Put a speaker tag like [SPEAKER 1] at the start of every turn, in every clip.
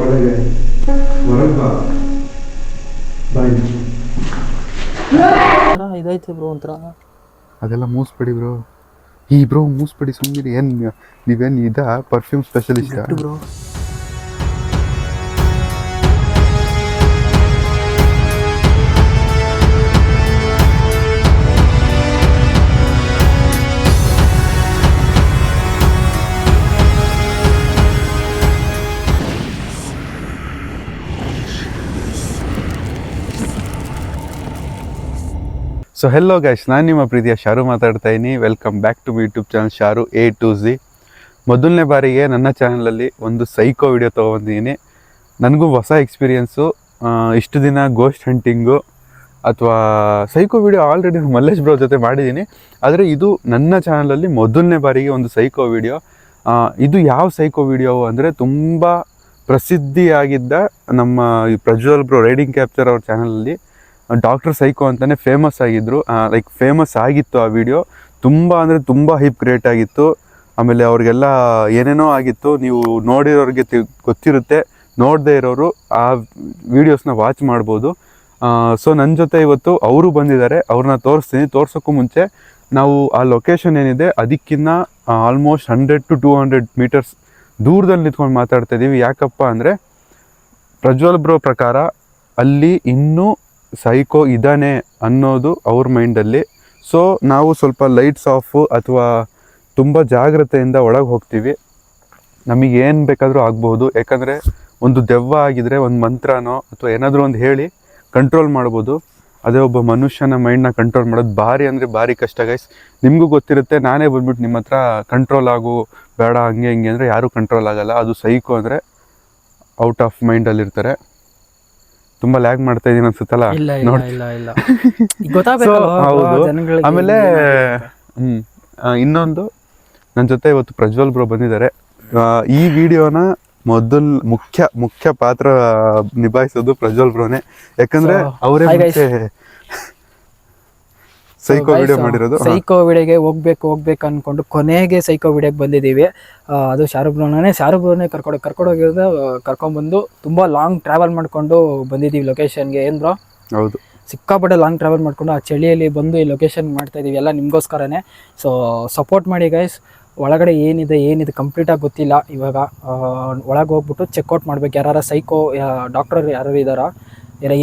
[SPEAKER 1] ಒಳಗೆ
[SPEAKER 2] ಇದೈತೆ ಬ್ರೋ ಒಂಥರ.
[SPEAKER 1] ಅದೆಲ್ಲ ಮೂಸ್ಬೇಡಿ ಬ್ರೋ. ಈ ಬ್ರೋ ಮೂಸ್ಬೇಡಿ ಸುಮ್ಮನೆ. ಏನು ನೀವೇನು perfume specialist
[SPEAKER 2] bro?
[SPEAKER 1] So hello guys, ನಾನು ನಿಮ್ಮ ಪ್ರೀತಿಯ ಶಾರು ಮಾತಾಡ್ತಾ ಇದ್ದೀನಿ. Welcome back to my YouTube channel Sharu A to Z. ಮೊದಲನೇ ಬಾರಿಗೆ ನನ್ನ ಚಾನಲಲ್ಲಿ ಒಂದು ಸೈಕೋ ವಿಡಿಯೋ ತೊಗೊಂಡಿದ್ದೀನಿ. ನನಗೂ ಹೊಸ ಎಕ್ಸ್ಪೀರಿಯೆನ್ಸು. ಇಷ್ಟು ದಿನ ಗೋಸ್ಟ್ ಹಂಟಿಂಗು ಅಥವಾ psycho video already Mallesh bro ಜೊತೆ ಮಾಡಿದ್ದೀನಿ. ಆದರೆ ಇದು ನನ್ನ ಚಾನಲಲ್ಲಿ ಮೊದಲನೇ ಬಾರಿಗೆ ಒಂದು ಸೈಕೋ ವಿಡಿಯೋ. ಇದು ಯಾವ ಸೈಕೋ ವಿಡಿಯೋ ಅಂದರೆ ತುಂಬ ಪ್ರಸಿದ್ಧಿಯಾಗಿದ್ದ ನಮ್ಮ ಪ್ರಜ್ವಲ್ ಬ್ರೋ ರೈಡಿಂಗ್ ಕ್ಯಾಪ್ಚರ್ ಅವ್ರ ಚಾನಲಲ್ಲಿ ಡಾಕ್ಟರ್ ಸೈಕೋ ಅಂತಲೇ ಫೇಮಸ್ ಆಗಿದ್ದರು. ಲೈಕ್ ಫೇಮಸ್ ಆಗಿತ್ತು ಆ ವಿಡಿಯೋ. ತುಂಬ ಅಂದರೆ ತುಂಬ ಹೈಪ್ ಕ್ರಿಯೇಟ್ ಆಗಿತ್ತು. ಆಮೇಲೆ ಅವ್ರಿಗೆಲ್ಲ ಏನೇನೋ ಆಗಿತ್ತು. ನೀವು ನೋಡಿರೋರಿಗೆ ಗೊತ್ತಿರುತ್ತೆ, ನೋಡದೇ ಇರೋರು ಆ ವಿಡಿಯೋಸ್ನ ವಾಚ್ ಮಾಡ್ಬೋದು. ಸೊ ನನ್ನ ಜೊತೆ ಇವತ್ತು ಅವರು ಬಂದಿದ್ದಾರೆ. ಅವ್ರನ್ನ ತೋರಿಸ್ತೀನಿ. ತೋರ್ಸೋಕ್ಕೂ ಮುಂಚೆ ನಾವು ಆ ಲೊಕೇಶನ್ ಏನಿದೆ ಅದಕ್ಕಿಂತ ಆಲ್ಮೋಸ್ಟ್ 100 to 200 ಮೀಟರ್ಸ್ ದೂರದಲ್ಲಿ ನಿಂತ್ಕೊಂಡು ಮಾತಾಡ್ತಾ ಇದ್ದೀವಿ. ಯಾಕಪ್ಪ ಅಂದರೆ ಪ್ರಜ್ವಲ್ ಬ್ರೋ ಪ್ರಕಾರ ಅಲ್ಲಿ ಇನ್ನೂ ಸೈಕೋ ಇದ್ದಾನೆ ಅನ್ನೋದು ಅವ್ರ ಮೈಂಡಲ್ಲಿ. ಸೊ ನಾವು ಸ್ವಲ್ಪ ಲೈಟ್ಸ್ ಆಫು ಅಥವಾ ತುಂಬ ಜಾಗ್ರತೆಯಿಂದ ಒಳಗೆ ಹೋಗ್ತೀವಿ. ನಮಗೆ ಏನು ಬೇಕಾದರೂ ಆಗ್ಬೋದು. ಯಾಕಂದರೆ ಒಂದು ದೆವ್ವ ಆಗಿದ್ರೆ ಒಂದು ಮಂತ್ರನೋ ಅಥವಾ ಏನಾದರೂ ಒಂದು ಹೇಳಿ ಕಂಟ್ರೋಲ್ ಮಾಡ್ಬೋದು. ಅದೇ ಒಬ್ಬ ಮನುಷ್ಯನ ಮೈಂಡ್ನ ಕಂಟ್ರೋಲ್ ಮಾಡೋದು ಭಾರಿ ಅಂದರೆ ಭಾರಿ ಕಷ್ಟ ಗೈಸ್. ನಿಮಗೂ ಗೊತ್ತಿರುತ್ತೆ. ನಾನೇ ಬಂದ್ಬಿಟ್ಟು ನಿಮ್ಮ ಹತ್ರ ಕಂಟ್ರೋಲ್ ಆಗು ಬೇಡ ಹಂಗೆ ಹಿಂಗೆ ಅಂದರೆ ಯಾರೂ ಕಂಟ್ರೋಲ್ ಆಗೋಲ್ಲ. ಅದು ಸೈಕೋ ಅಂದರೆ ಔಟ್ ಆಫ್ ಮೈಂಡಲ್ಲಿರ್ತಾರೆ. ತುಂಬ ಲ್ಯಾಗ್ ಮಾಡ್ತಾ ಇದೀನಿ ಅನ್ಸುತ್ತಲ್ಲ ನೋಡಿ. ಹೌದು. ಆಮೇಲೆ ಇನ್ನೊಂದು, ನನ್ನ ಜೊತೆ ಇವತ್ತು ಪ್ರಜ್ವಲ್ ಬ್ರೋ ಬಂದಿದ್ದಾರೆ. ಈ ವಿಡಿಯೋನ ಮುಖ್ಯ ಪಾತ್ರ ನಿಭಾಯಿಸೋದು ಪ್ರಜ್ವಲ್ ಬ್ರೋನೇ. ಯಾಕಂದ್ರೆ ಅವರೇ ಸೈಕೋ ವಿಡಿಯೋ ಮಾಡಿರೋದು.
[SPEAKER 2] ಸೈಕೋ ವಿಡಿಯೋಗೆ ಹೋಗ್ಬೇಕು ಅನ್ಕೊಂಡು ಕೊನೆಗೆ ಸೈಕೋ ವಿಡಿಯೋಗೆ ಬಂದಿದ್ದೀವಿ. ಅದು ಶಾರುಖ್ ಬ್ರೋನೇ ಕರ್ಕೊಂಡೋಗಿರೋದು. ಕರ್ಕೊಂಡ್ಬಂದು ತುಂಬ ಲಾಂಗ್ ಟ್ರಾವೆಲ್ ಮಾಡ್ಕೊಂಡು ಬಂದಿದ್ದೀವಿ ಲೊಕೇಶನ್ಗೆ. ಏನು ಬ್ರೋ?
[SPEAKER 1] ಹೌದು,
[SPEAKER 2] ಸಿಕ್ಕಾಪಟ್ಟೆ ಲಾಂಗ್ ಟ್ರಾವೆಲ್ ಮಾಡ್ಕೊಂಡು ಆ ಚಳಿಯಲ್ಲಿ ಬಂದು ಈ ಲೊಕೇಶನ್ ಮಾಡ್ತಾ ಇದೀವಿ ಎಲ್ಲ ನಿಮಗೋಸ್ಕರನೇ. ಸೊ ಸಪೋರ್ಟ್ ಮಾಡಿ ಗೈಸ್. ಒಳಗಡೆ ಏನಿದೆ ಕಂಪ್ಲೀಟಾಗಿ ಗೊತ್ತಿಲ್ಲ. ಇವಾಗ ಒಳಗೆ ಹೋಗ್ಬಿಟ್ಟು ಚೆಕ್ಔಟ್ ಮಾಡ್ಬೇಕು. ಯಾರು ಸೈಕೋ ಡಾಕ್ಟರ್ ಯಾರು ಇದ್ದಾರಾ,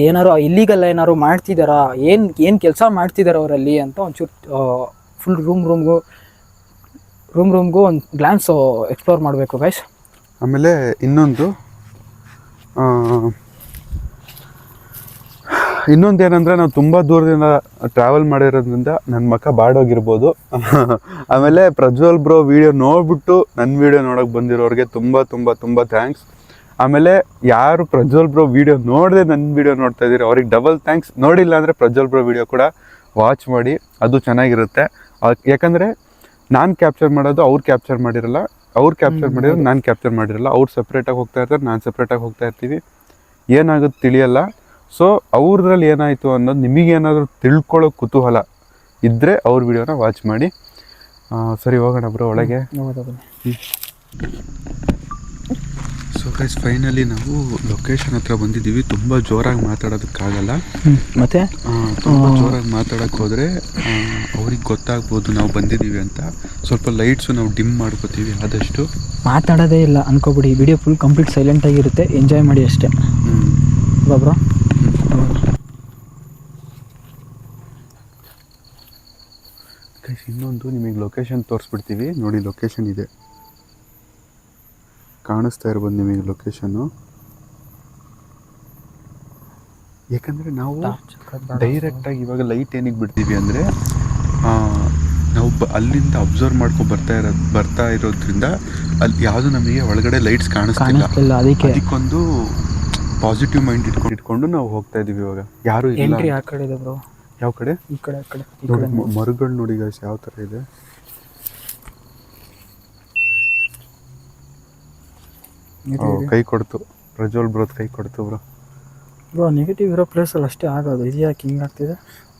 [SPEAKER 2] ಏನಾರು ಇಲ್ಲೀಗಲ್ ಏನಾರು ಮಾಡ್ತಿದ್ದಾರಾ, ಏನು ಕೆಲಸ ಮಾಡ್ತಿದ್ದಾರೆ ಅವರಲ್ಲಿ ಅಂತ ಒಂಚೂರು ಫುಲ್ ರೂಮ್ಗೂ ಒಂದು ಗ್ಲಾನ್ಸು ಎಕ್ಸ್ಪ್ಲೋರ್ ಮಾಡಬೇಕು ಗೈಸ್.
[SPEAKER 1] ಆಮೇಲೆ ಇನ್ನೊಂದೇನೆಂದರೆ ನಾವು ತುಂಬ ದೂರದಿಂದ ಟ್ರಾವೆಲ್ ಮಾಡಿರೋದ್ರಿಂದ ನನ್ನ ಮಕ್ಕ ಬಾಡೋಗಿರ್ಬೋದು. ಆಮೇಲೆ ಪ್ರಜ್ವಲ್ ಬ್ರೋ ವಿಡಿಯೋ ನೋಡ್ಬಿಟ್ಟು ನನ್ನ ವಿಡಿಯೋ ನೋಡೋಕೆ ಬಂದಿರೋರಿಗೆ ತುಂಬ ತುಂಬ ತುಂಬ ಥ್ಯಾಂಕ್ಸ್. ಆಮೇಲೆ ಯಾರು ಪ್ರಜ್ವಲ್ ಬ್ರೋ ವಿಡಿಯೋ ನೋಡದೆ ನನ್ನ ವಿಡಿಯೋ ನೋಡ್ತಾ ಇದ್ದೀರಿ ಅವ್ರಿಗೆ ಡಬಲ್ ಥ್ಯಾಂಕ್ಸ್. ನೋಡಿಲ್ಲ ಅಂದರೆ ಪ್ರಜ್ವಲ್ ಬ್ರೋ ವಿಡಿಯೋ ಕೂಡ ವಾಚ್ ಮಾಡಿ, ಅದು ಚೆನ್ನಾಗಿರುತ್ತೆ. ಯಾಕಂದರೆ ನಾನು ಕ್ಯಾಪ್ಚರ್ ಮಾಡೋದು ಅವ್ರು ಕ್ಯಾಪ್ಚರ್ ಮಾಡಿರಲ್ಲ, ಅವ್ರು ಕ್ಯಾಪ್ಚರ್ ಮಾಡಿರೋದು ನಾನು ಕ್ಯಾಪ್ಚರ್ ಮಾಡಿರಲ್ಲ. ಅವ್ರು ಸಪ್ರೇಟಾಗಿ ಹೋಗ್ತಾ ಇರ್ತಾರೆ, ನಾನು ಸಪ್ರೇಟಾಗಿ ಹೋಗ್ತಾ ಇರ್ತೀವಿ. ಏನಾಗುತ್ತೆ ತಿಳಿಯಲ್ಲ. ಸೊ ಅವ್ರದ್ರಲ್ಲಿ ಏನಾಯಿತು ಅನ್ನೋದು ನಿಮಗೇನಾದರೂ ತಿಳ್ಕೊಳ್ಳೋ ಕುತೂಹಲ ಇದ್ದರೆ ಅವ್ರ ವಿಡಿಯೋನ ವಾಚ್ ಮಾಡಿ. ಸರಿ, ಹೋಗೋಣ ಬ್ರೋ ಒಳಗೆ. ಸೊ ಗೈಸ್, ಫೈನಲಿ ನಾವು ಲೊಕೇಶನ್ ಹತ್ರ ಬಂದಿದ್ದೀವಿ. ತುಂಬ ಜೋರಾಗಿ ಮಾತಾಡೋದಕ್ಕಾಗಲ್ಲ.
[SPEAKER 2] ಮತ್ತೆ
[SPEAKER 1] ತುಂಬ ಜೋರಾಗಿ ಮಾತಾಡೋಕ್ಕೆ ಹೋದರೆ ಅವ್ರಿಗೆ ಗೊತ್ತಾಗ್ಬೋದು ನಾವು ಬಂದಿದ್ದೀವಿ ಅಂತ. ಸ್ವಲ್ಪ ಲೈಟ್ಸು ನಾವು ಡಿಮ್ ಮಾಡ್ಕೋತೀವಿ ಆದಷ್ಟು.
[SPEAKER 2] ಮಾತಾಡೋದೇ ಇಲ್ಲ ಅನ್ಕೋಬಿಡಿ. ವಿಡಿಯೋ ಫುಲ್ ಕಂಪ್ಲೀಟ್ ಸೈಲೆಂಟಾಗಿರುತ್ತೆ. ಎಂಜಾಯ್ ಮಾಡಿ ಅಷ್ಟೇ. ಬ್ರೋ
[SPEAKER 1] ಗೈಸ್, ಇನ್ನೊಂದು ನಿಮಗೆ ಲೊಕೇಶನ್ ತೋರಿಸ್ಬಿಡ್ತೀವಿ ನೋಡಿ. ಲೊಕೇಶನ್ ಇದೆ, ಕಾಣಿಸ್ತಾ ಇರ್ಬೋದು ನಿಮಗೆ ಲೊಕೇಶನ್ನು. ಯಾಕಂದರೆ ನಾವು ಡೈರೆಕ್ಟಾಗಿ ಇವಾಗ ಲೈಟ್ ಏನಕ್ಕೆ ಬಿಡ್ತೀವಿ ಅಂದರೆ ನಾವು ಅಲ್ಲಿಂದ ಅಬ್ಸರ್ವ್ ಮಾಡ್ಕೊಂಡು ಬರ್ತಾ ಇರೋದ್ರಿಂದ ಅಲ್ಲಿ ಯಾವುದು ನಮಗೆ ಒಳಗಡೆ ಲೈಟ್ಸ್ ಕಾಣಿಸ್ತಿಲ್ಲ. ಅದಕ್ಕೊಂದು ಪಾಸಿಟಿವ್ ಮೈಂಡ್ ಇಟ್ಕೊಂಡು ನಾವು ಹೋಗ್ತಾ ಇದೀವಿ. ಇವಾಗ ಯಾರು ಇಲ್ಲ.
[SPEAKER 2] ಆ ಕಡೆ ಇದೆ ಬ್ರೋ.
[SPEAKER 1] ಯಾವ ಕಡೆ?
[SPEAKER 2] ಈ ಕಡೆ
[SPEAKER 1] ಮರಗಳು ನೋಡಿ ಗೈಸ್ ಯಾವ ಥರ ಇದೆ. ಕೈ ಕೊಡ್ತು ಪ್ರಜ್ವಲ್ ಬ್ರೋ, ಕೈ ಕೊಡ್ತು ಬ್ರೋ.
[SPEAKER 2] ನೆಗೆಟಿವ್ ಇರೋ ಪ್ಲೇಸಲ್ಲಿ ಅಷ್ಟೇ ಆಗೋದು. ಇದು ಯಾಕೆ ಹಿಂಗೆ ಆಗ್ತಿದೆ?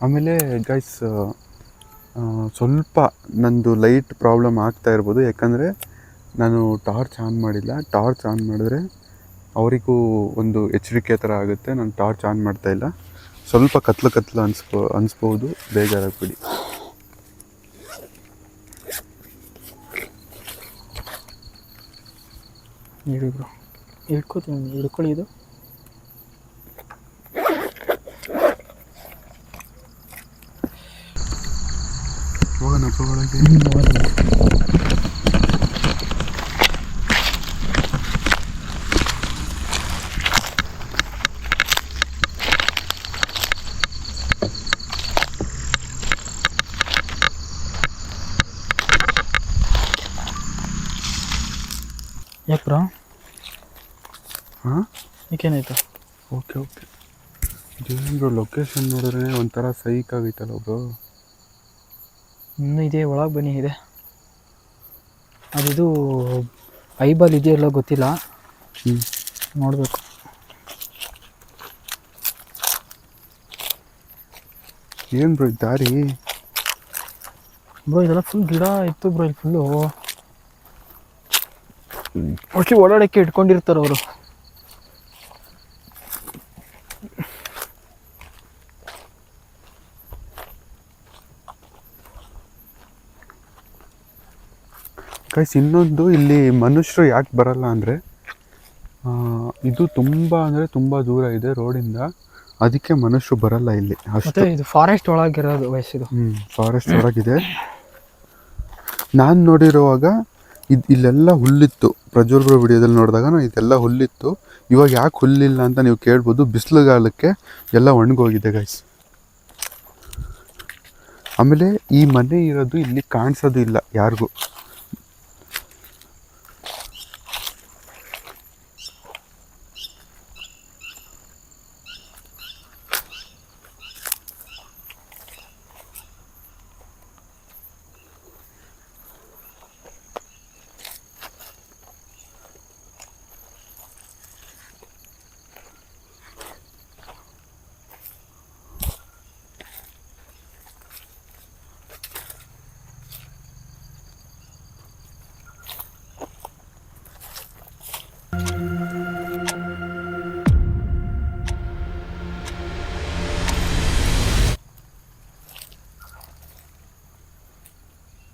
[SPEAKER 1] ಆಮೇಲೆ ಗೈಸ್, ಸ್ವಲ್ಪ ನಂದು ಲೈಟ್ ಪ್ರಾಬ್ಲಮ್ ಆಗ್ತಾ ಇರ್ಬೋದು. ಯಾಕಂದರೆ ನಾನು ಟಾರ್ಚ್ ಆನ್ ಮಾಡಿಲ್ಲ. ಟಾರ್ಚ್ ಆನ್ ಮಾಡಿದ್ರೆ ಅವರಿಗೂ ಒಂದು ಎಚ್ಚರಿಕೆ ಥರ ಆಗುತ್ತೆ. ನಾನು ಟಾರ್ಚ್ ಆನ್ ಮಾಡ್ತಾ ಇಲ್ಲ, ಸ್ವಲ್ಪ ಕತ್ಲು ಅನಿಸ್ಬೋದು, ಬೇಜಾರಾಗ್ಬಿಡಿ.
[SPEAKER 2] ಹೇಳಿ ಬ್ರೋ, ಹಿಡ್ಕೊಳ್ಳಿ ಇದು.
[SPEAKER 1] ಹೋಗೋಣಪ್ಪ ಒಳಗೆ.
[SPEAKER 2] ಯಾಕೆ ಬ್ರೋ?
[SPEAKER 1] ಹಾಂ,
[SPEAKER 2] ಏನಾಯ್ತು?
[SPEAKER 1] ಓಕೆ. ಇದೇನು ಲೊಕೇಶನ್ ನೋಡಿದ್ರೆ ಒಂಥರ ಸೈಕ್ ಆಗೈತಲ್ಲ ಬ್ರೋ.
[SPEAKER 2] ಇನ್ನೂ ಇದೆ, ಒಳಗೆ ಬನ್ನಿ ಇದೆ. ಅದಿದು ಐಬಾಲ್ ಇದೆಯಲ್ಲ ಗೊತ್ತಿಲ್ಲ, ನೋಡಬೇಕು.
[SPEAKER 1] ಏನು ಬ್ರೋ ದಾರಿ?
[SPEAKER 2] ಬ್ರೋ ಇದೆಲ್ಲ ಫುಲ್ ಗಿಡ ಇತ್ತು ಬ್ರೋ, ಇಲ್ಲಿ ಫುಲ್ಲು ಮೋಸ್ಟ್ಲಿ ಓಡಾಡೋಕ್ಕೆ ಇಟ್ಕೊಂಡಿರ್ತಾರೆ ಅವರು.
[SPEAKER 1] ಗೈಸ್, ಇನ್ನೊಂದು ಇಲ್ಲಿ ಮನುಷ್ಯರು ಯಾಕೆ ಬರಲ್ಲ ಅಂದರೆ, ಇದು ತುಂಬ ದೂರ ಇದೆ ರೋಡಿಂದ, ಅದಕ್ಕೆ ಮನುಷ್ಯರು ಬರಲ್ಲ ಇಲ್ಲಿ ಅಷ್ಟು.
[SPEAKER 2] ಮತ್ತೆ ಇದು ಫಾರೆಸ್ಟ್ ಒಳಗಿರೋದು ವಯಸ್ಸಿದು.
[SPEAKER 1] ಫಾರೆಸ್ಟ್ ಒಳಗಿದೆ. ನಾನು ನೋಡಿರುವಾಗ ಇಲ್ಲೆಲ್ಲ ಹುಲ್ಲಿತ್ತು. ಪ್ರಜ್ವಲ್ ವಿಡಿಯೋದಲ್ಲಿ ನೋಡಿದಾಗ ಇದೆಲ್ಲ ಹುಲ್ಲಿತ್ತು. ಇವಾಗ ಯಾಕೆ ಹುಲ್ಲಿಲ್ಲ ಅಂತ ನೀವು ಕೇಳ್ಬೋದು. ಬಿಸಿಲುಗಾಲಕ್ಕೆ ಎಲ್ಲ ಒಣಗೋಗಿದೆ ಗೈಸ್. ಆಮೇಲೆ ಈ ಮನೆ ಇರೋದು ಇಲ್ಲಿ ಕಾಣಿಸೋದು ಇಲ್ಲ ಯಾರಿಗೂ.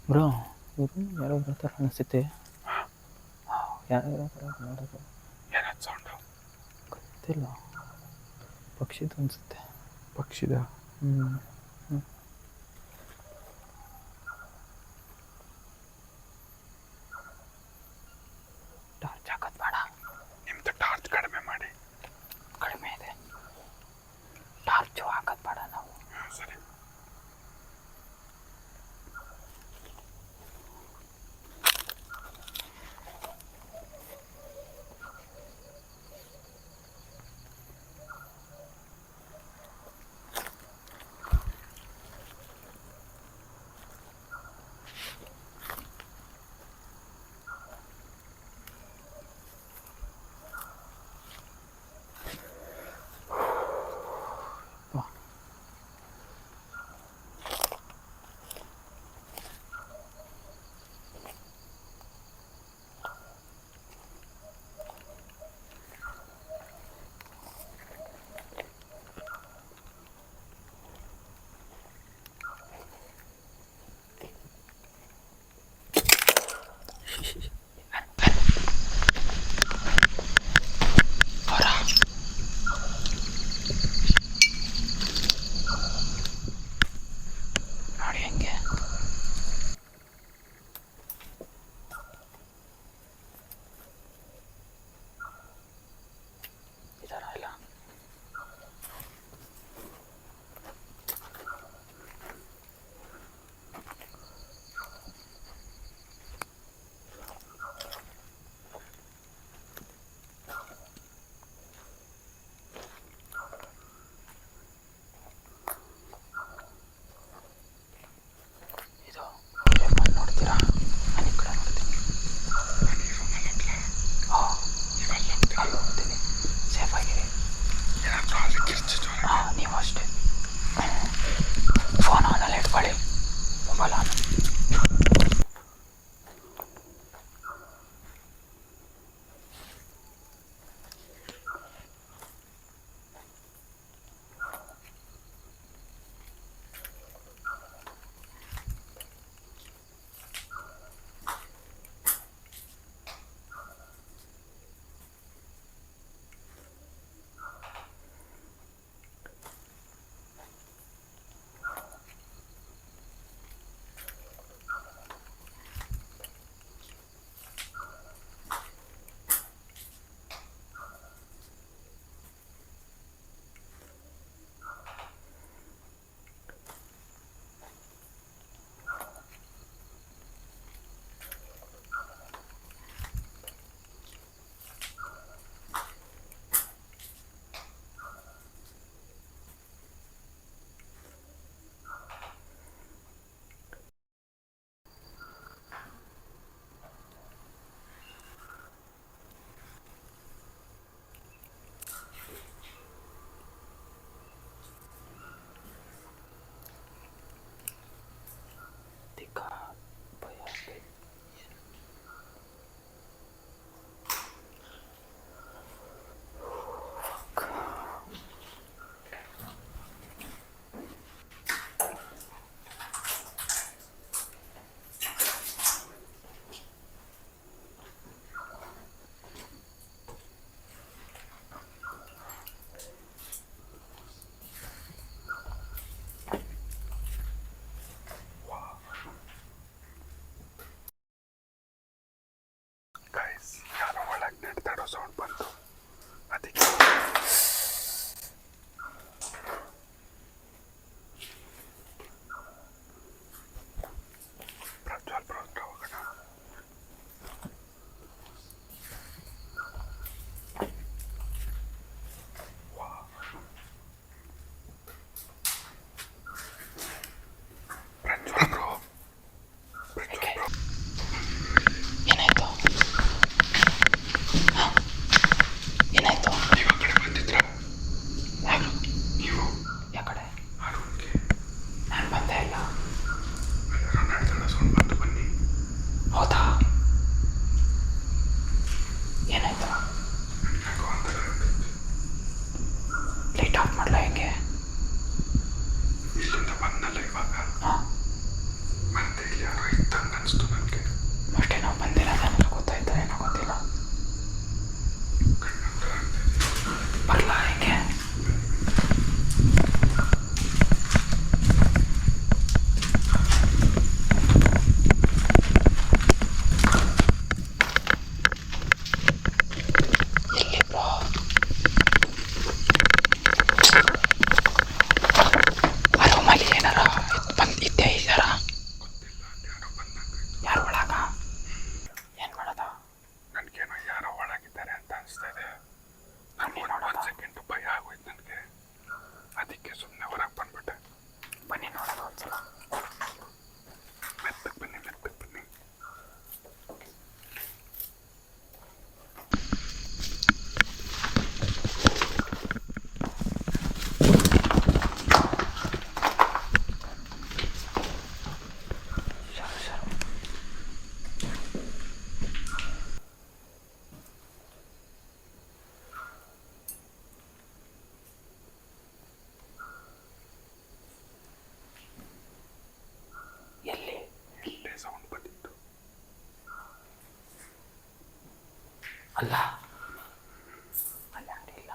[SPEAKER 2] ಬ್ರೋ ಯಾರೋ ಬರ್ತಾರೆ ಅನಿಸುತ್ತೆ. ಯಾರೋ
[SPEAKER 1] ಸೌಂಡು
[SPEAKER 2] ಗೊತ್ತಿಲ್ಲ, ಪಕ್ಷಿದು ಅನಿಸುತ್ತೆ.
[SPEAKER 1] ಪಕ್ಷಿದ?
[SPEAKER 2] ಟಾರ್ಚ್ ಹಾಕೋದು ಬೇಡ.
[SPEAKER 1] ನಿಮ್ದು ಟಾರ್ಚ್ ಕಡಿಮೆ ಮಾಡಿ.
[SPEAKER 2] ಕಡಿಮೆ ಇದೆ, ಟಾರ್ಚು ಹಾಕೋದು ಬೇಡ ನಾವು.
[SPEAKER 1] ಸರಿ.
[SPEAKER 2] ಅಲ್ಲ ಅಲ್ಲ ಯಾರಿಲ್ಲ.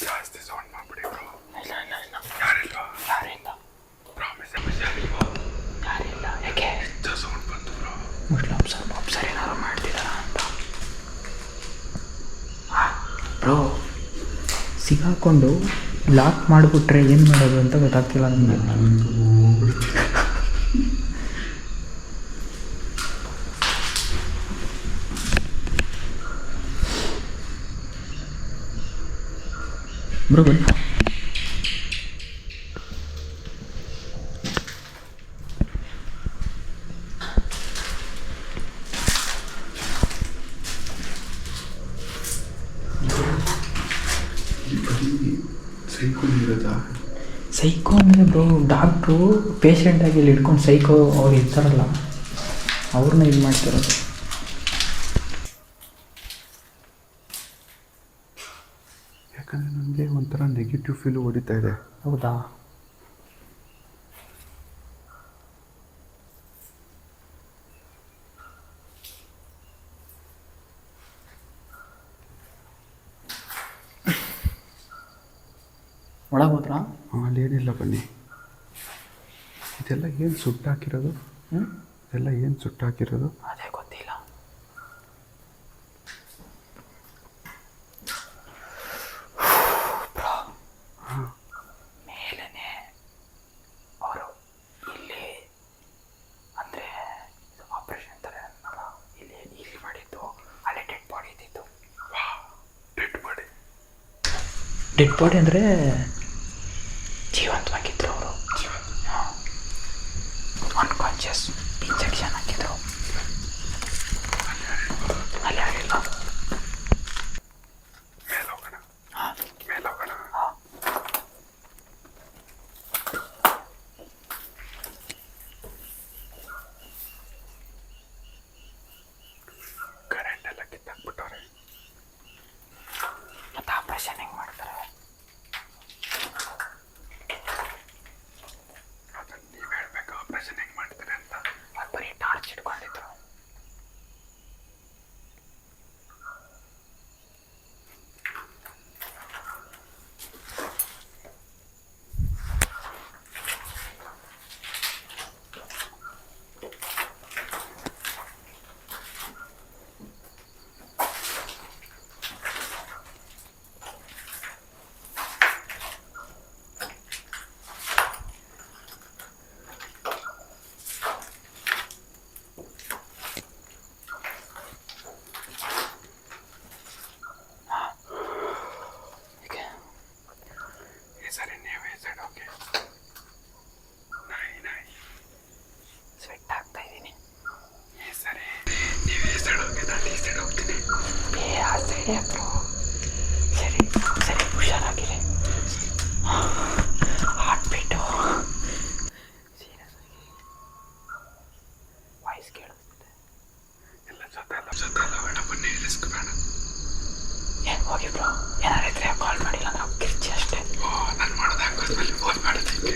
[SPEAKER 1] ಜಾಸ್ತಿ ಸೌಂಡ್ ಮಾಡ್ಬಿಡಿ ಬ್ರೋ.
[SPEAKER 2] ಇಲ್ಲ ಇಲ್ಲ ಇಲ್ಲ
[SPEAKER 1] ಯಾರಿಲ್ವಾ?
[SPEAKER 2] ಯಾರಿಲ್ಲ
[SPEAKER 1] ಪ್ರಾಮಿಸ್ ಯಾರಿಲ್ವಾ?
[SPEAKER 2] ಯಾರಿಲ್ಲ. ಯಾಕೆ
[SPEAKER 1] ಎಂತ ಸೌಂಡ್ ಬಂತು ಬ್ರೋ?
[SPEAKER 2] ಮುಸ್ಲಿಮ್ಸ್ ಅಬ್ಸರ್ ಏನಾದ್ರು ಮಾಡ್ತಿದ್ದಾರ ಅಂತ. ಬ್ರೋ ಸಿಗಾಕೊಂಡು ಲಾಕ್ ಮಾಡಿಬಿಟ್ರೆ ಏನು ಮಾಡೋದು ಅಂತ ಗೊತ್ತಾಗ್ತಿಲ್ಲ ನನಗೆ. ಬ್ರೋ ಬನ್ನಿ. ಸೈಕೋ ಅಂದರೆ ಬ್ರೋ ಡಾಕ್ಟ್ರು ಪೇಷಂಟಾಗಿ ಇಲ್ಲಿ ಇಟ್ಕೊಂಡು ಸೈಕೋ ಅವ್ರು ಇರ್ತಾರಲ್ಲ ಅವ್ರನ್ನ ಇದು ಮಾಡ್ತಿರೋದು.
[SPEAKER 1] ಯಾಕಂದರೆ ನನಗೆ ಒಂಥರ ನೆಗೆಟಿವ್ ಫೀಲ್ ಹೊಡಿತಾ ಇದೆ.
[SPEAKER 2] ಹೌದಾ? ಒಳಗೆ ಹೋದ್ರಾ?
[SPEAKER 1] ಹಾಂ, ಅಲ್ಲೇನಿಲ್ಲ ಬನ್ನಿ. ಇದೆಲ್ಲ ಏನು ಸುಟ್ಟಾಕಿರೋದು? ಇದೆಲ್ಲ ಏನು ಸುಟ್ಟಾಕಿರೋದು?
[SPEAKER 2] ಅದೇ ಗೊತ್ತಿಲ್ಲ. ಮೇಲೇನೆ ಅವರು ಇಲ್ಲಿ ಅಂದರೆ ಆಪ್ರೇಷನ್ ಥರ ಇಲ್ಲಿ ಇಲ್ಲಿ ಮಾಡಿದ್ದು, ಅಲ್ಲೇ ಡೆಡ್ ಬಾಡಿ ಇದ್ದಿತ್ತು.
[SPEAKER 1] Dead body?
[SPEAKER 2] ಡೆಡ್ ಬಾಡಿ ಅಂದರೆ ಜೀವಂತವಾಗಿದ್ದರು ಅವರು. ಅನ್ಕಾನ್ಷಿಯಸ್ ಇಂಜೆಕ್ಷನ್ ಹಾಕಿದ್ರು. ಅಲ್ಲಿ ಆಗಿಲ್ಲ.
[SPEAKER 1] ಮೇಲೋಗೋಣ. ಮೇಲೋಗೋಣ. ಕರೆಂಟ್ ಎಲ್ಲ ಕಿತ್ತಾಕ್ಬಿಟ್ಟವ್ರೆ.
[SPEAKER 2] ಮತ್ತೆ ಆಪ್ರೇಷನ್ ಹೆಂಗೆ ಮಾಡ್ತಾರೆ?
[SPEAKER 1] ಅದನ್ನು ನೀವು ಹೇಳ್ಬೇಕು, ಆಪ್ರೇಷನ್ ಹೆಂಗೆ ಮಾಡ್ತಾರೆ ಅಂತ.
[SPEAKER 2] ಅವ್ರು ಬರೀ ಟಾರ್ಚ್ ಇಟ್ಕೊಂಡಿದ್ರು.
[SPEAKER 1] ಸರಿ, ನೀವು ಈ ಸೈಡ್ ಹೋಗಿ. ನಾಯಿ
[SPEAKER 2] ಸ್ವೆಟ್ ಆಗ್ತಾ ಇದ್ದೀನಿ.
[SPEAKER 1] ಈ ಸರಿ ನೀವು ಈ ಸೈಡ್ ಹೋಗಿ, ನಾನು ಈ ಸೈಡ್ ಹೋಗ್ತೀನಿ.
[SPEAKER 2] ಆ ಸೈಡ್ ಯಾಕ್ರು? ಸರಿ ಸರಿ, ಹುಷಾರಾಗಿರಿ. ಹಾರ್ಟ್ ಬೀಟು ಸೀರಿಯಸ್ ಆಗಿ ವಾಯ್ಸ್ ಕೇಳಿಸುತ್ತೆ.
[SPEAKER 1] ಎಲ್ಲ ಜೊತೆ ಎಲ್ಲ ಬೇಡ, ಬನ್ನಿ, ರಿಸ್ಕ್ ಬೇಡ.
[SPEAKER 2] ಹೋಗಿ ಬ್ರೋ, ಏನಾರು ಇದ್ರೆ ಕಾಲ್ ಮಾಡಿಲ್ಲ ನಾವು ಕಿರ್ಚಿ ಅಷ್ಟೇ.
[SPEAKER 1] ನಾನು ಮಾಡೋದು ಹಾಕೋದ್ಮೇಲೆ ಫೋನ್ ಮಾಡೋದಕ್ಕೆ.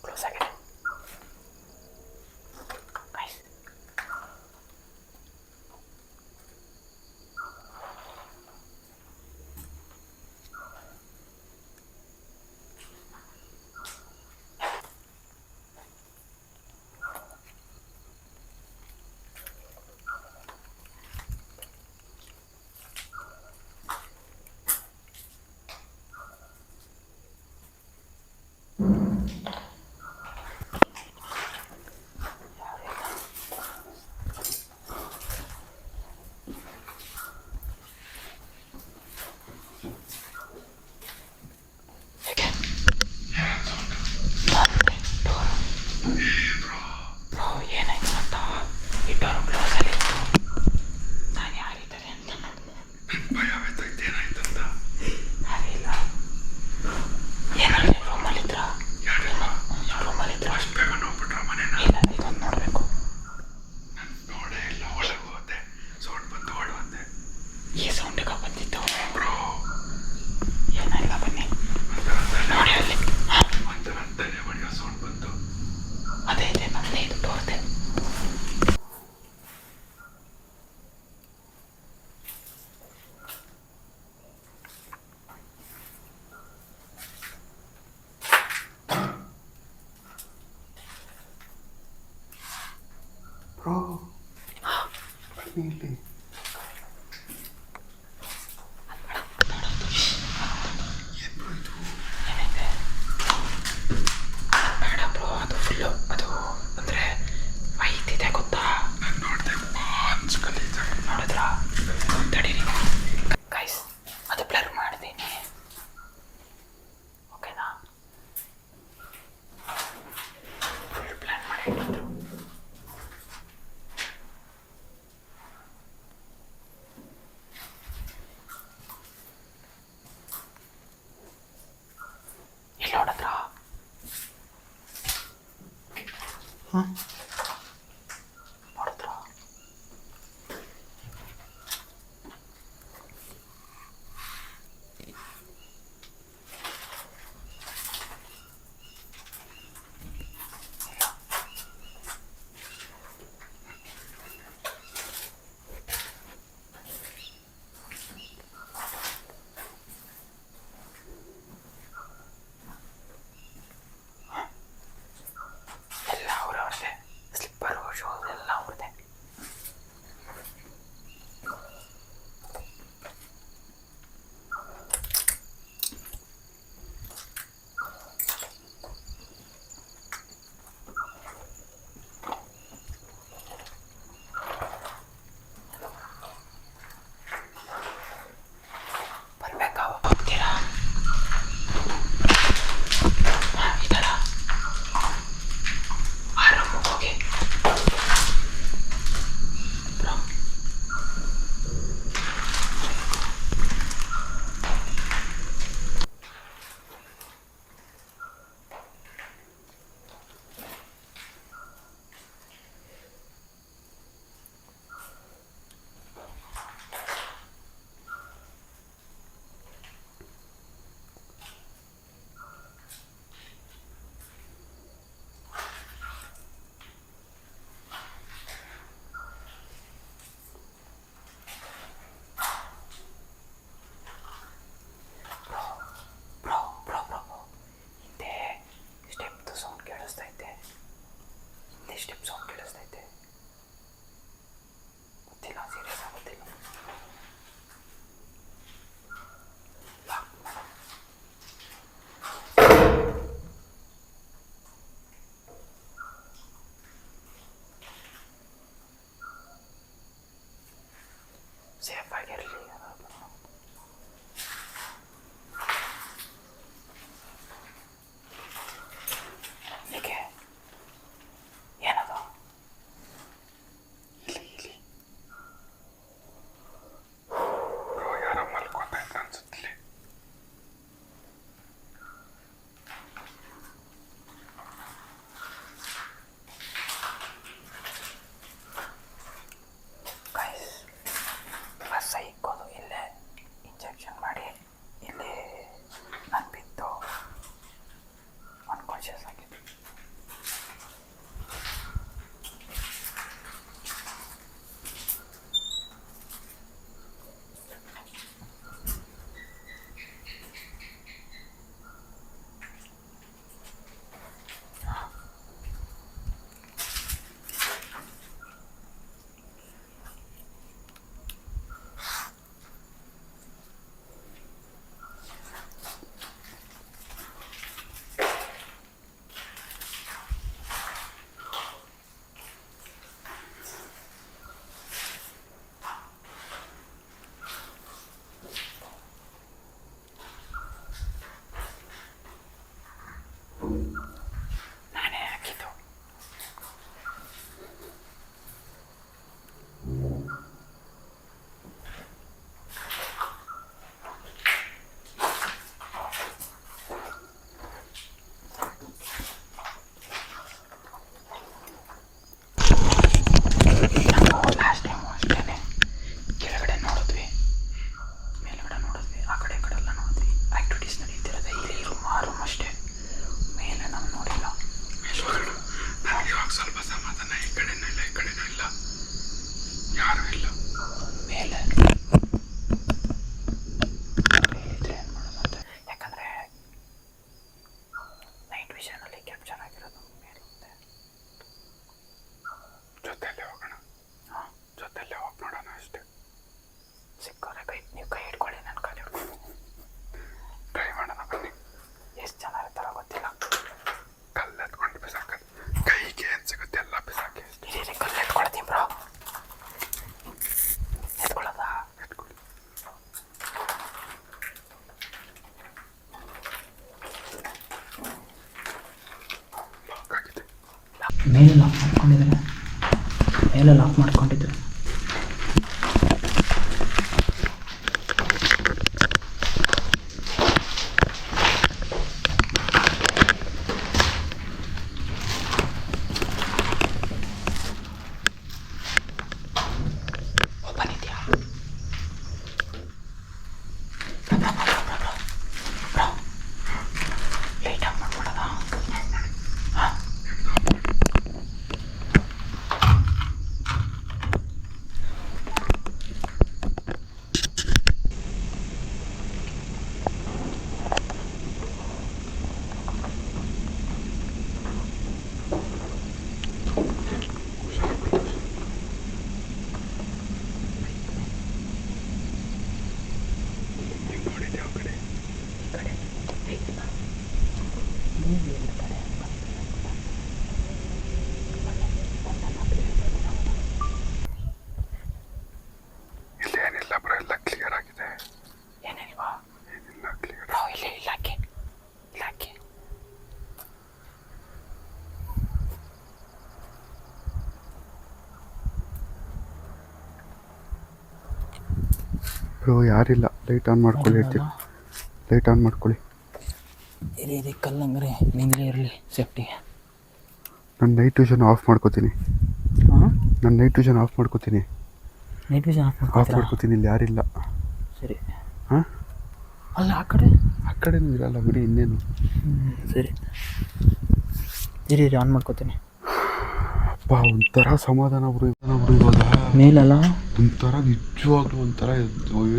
[SPEAKER 2] ಕ್ಲೋಸ್ ಆಗಿದೆ. ಬ್ರೋ ಏನಾಯ್ತು?
[SPEAKER 1] ಇಲ್ಲಿ
[SPEAKER 2] ಬೇಡ ಬ್ರೋ, ಅದು ಫುಲ್ಲು ಅದು ಅಂದರೆ ವೈಟ್ ಇದೆ ಗೊತ್ತಾ?
[SPEAKER 1] ನೋಡಿದ್ರಾ
[SPEAKER 2] ತಡೀರಿ ಗೈಸ್, ಅದು ಬ್ಲರ್ ಮಾಡ್ತೀನಿ, ಓಕೆನಾ? ಫುಲ್ ಪ್ಲ್ಯಾನ್ ಮಾಡಿಟ್ಟಿದ್ರು. ಇಲ್ಲಿ ನೋಡಿದ್ರ ನೋಡಿದ್ರ ಎಲ್ಲ ಅವ್ರವ್ರದೇ. ಮೇಲೆ ಲಾಕ್ ಮಾಡ್ಕೊಂಡಿದ್ದಾರೆ, ಮೇಲೆ ಲಾಕ್ ಮಾಡ್ಕೊಂಡಿದ್ದಾರೆ.
[SPEAKER 1] ಇಲ್ಲೇನಿಲ್ಲ ಬ್ರೋ, ಎಲ್ಲ ಕ್ಲಿಯರ್ ಆಗಿದೆ.
[SPEAKER 2] ಏನಿಲ್ವಾ?
[SPEAKER 1] ಏನಿಲ್ಲ ಕ್ಲಿಯರ್.
[SPEAKER 2] ಬ್ರೋ ಇಲ್ಲಿ ಇಲಾಖೆ
[SPEAKER 1] ಬ್ರೋ ಯಾರಿಲ್ಲ. ಲೈಟ್ ಆನ್ ಮಾಡ್ಕೊಳ್ಳಿ, ಹೇಳ್ತೀವಿ. ಲೈಟ್ ಆನ್ ಮಾಡ್ಕೊಳ್ಳಿ.
[SPEAKER 2] ಇಲ್ಲಿ ಕಲ್ಲಂಗ್ರೆ ನಿಂಗಲೇ ಇರಲಿ ಸೇಫ್ಟಿಗೆ.
[SPEAKER 1] ನಾನು ನೈಟ್ ವಿಷನ್ ಆಫ್ ಮಾಡ್ಕೋತೀನಿ. ನಾನು ನೈಟ್ ವಿಷನ್ ಆಫ್ ಮಾಡ್ಕೋತೀನಿ.
[SPEAKER 2] ನೈಟ್ ವಿಷನ್
[SPEAKER 1] ಆಫ್ ಮಾಡ್ಕೋತೀನಿ. ಇಲ್ಲಿ ಯಾರಿಲ್ಲ.
[SPEAKER 2] ಸರಿ.
[SPEAKER 1] ಹಾಂ,
[SPEAKER 2] ಅಲ್ಲ ಆ
[SPEAKER 1] ಕಡೆನೂ ಇರಲ್ಲ ಬಿಡಿ, ಇನ್ನೇನು.
[SPEAKER 2] ಸರಿ ಆನ್ ಮಾಡ್ಕೋತೀನಿ.
[SPEAKER 1] ಅಪ್ಪ ಒಂಥರ ಸಮಾಧಾನ ಬ್ರೋ ಇವಾಗ.
[SPEAKER 2] ಮೇಲಲ್ಲ
[SPEAKER 1] ಒಂಥರ ನಿಜವಾಗ್ಲೂ ಒಂಥರ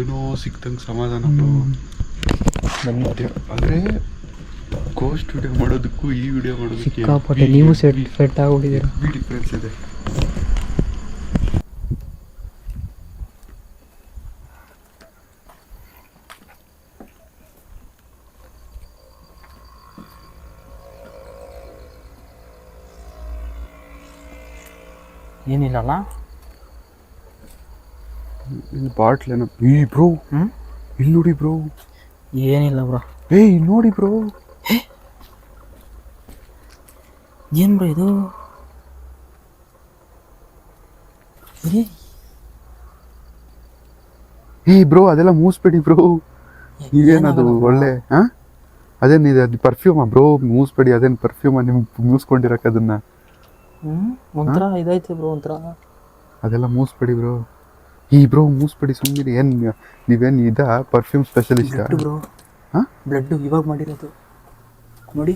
[SPEAKER 1] ಏನೋ ಸಿಕ್ತಂಗೆ ಸಮಾಧಾನ ಬ್ರೋ. ಅಂದರೆ ಗೋಸ್ಟ್ ವಿಡಿಯೋ ಮಾಡೋದಕ್ಕೂ ಈ ವಿಡಿಯೋ ಮಾಡೋದಕ್ಕೆ
[SPEAKER 2] ಸಿಕ್ಕಾಪಟ್ಟೆ ನೀವು ಸೆಟ್ ಆಗಿಬಿಟ್ಟಿದ್ದೀರ.
[SPEAKER 1] ಡಿಫ್ರೆನ್ಸ್ ಇದೆ.
[SPEAKER 2] ಏನಿಲ್ಲಲ್ಲ
[SPEAKER 1] ಇಲ್ಲಿ ಬಾಟ್ಲ್ ಏನೋ. ಈ ಬ್ರೋ ಇಲ್ಲಿ ನೋಡಿ ಬ್ರೋ.
[SPEAKER 2] ಏನಿಲ್ಲ ಬ್ರೋ.
[SPEAKER 1] ಇಲ್ಲಿ ನೋಡಿ ಬ್ರೋ.
[SPEAKER 2] ಏನು ಬ್ರೋ ಇದು?
[SPEAKER 1] ಬ್ರೋ ಅದೆಲ್ಲ ಮೂಸ್ಬೇಡಿ ಬ್ರೋ. ಇದೇನದು ಒಳ್ಳೆ ಅದೇನಿದೆ, ಅದು ಪರ್ಫ್ಯೂಮಾ ಬ್ರೋ? ಮೂಸ್ಬೇಡಿ. ಅದೇನು ಪರ್ಫ್ಯೂಮಾ ನಿಮ್ಗೆ ಮೂಸ್ಕೊಂಡಿರಕ್ಕೆ ಅದನ್ನ?
[SPEAKER 2] ಒಂಥರ ಇದೈತೆ ಬ್ರೋ, ಒಂಥರ.
[SPEAKER 1] ಅದೆಲ್ಲ ಮೂಸ್ಬೇಡಿ ಬ್ರೋ. ಬ್ರೋ ಮೂಸ್ಬೇಡಿ, ಸುಮ್ಮನೆ. ಏನು ನೀವೇನು ಪರ್ಫ್ಯೂಮ್ ಸ್ಪೆಷಲಿಸ್ಟ್
[SPEAKER 2] ಬ್ರೋ? ಬ್ಲಡ್ ಇವಾಗ ಮಾಡಿರೋದು ನೋಡಿ.